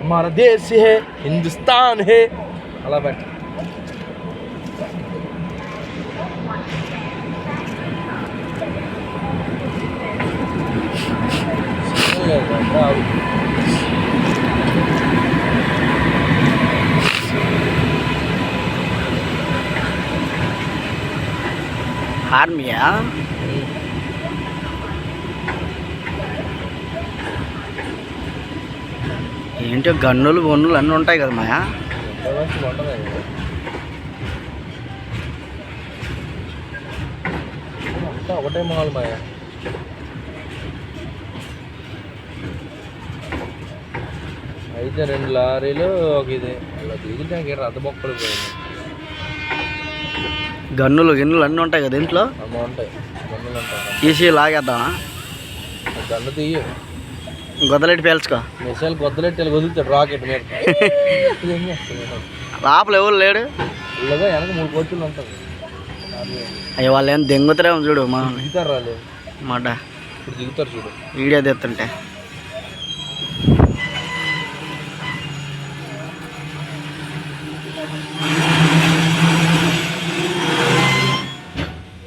हमारा देश है हिंदुस्तान है అలా పెట్ట ఆర్మీయా ఏంటో గన్నులు గొన్నులు అన్నీ ఉంటాయి కదా మాయా. అంతా ఒకటే మాల్ మాయా. అయితే 2 లారీలు ఒక ఇది అలా దిగుతానికి రథ బొక్కలు పోయింది. గన్నులు గిన్నులు అన్నీ ఉంటాయి కదా ఇంట్లో. అమ్మ ఉంటాయి గన్నులు ఉంటాయి. తీసి లాగేద్దామా? గన్ను తీయ గొద్దలెట్టి పేల్చుకో. మిసైల్ గొద్దలెట్టి వదులుతాడు రాకెట్ మీద. లోపల ఎవరు లేడు. ఇలాగా వెనక 3 కోతులు ఉంటుంది. అయ్యో వాళ్ళు ఏం దెంగుతారేమో చూడు. మా దిగుతారు రాలేదు మాట ఇప్పుడు దిగుతారు చూడు వీడియో తెస్తుంటే.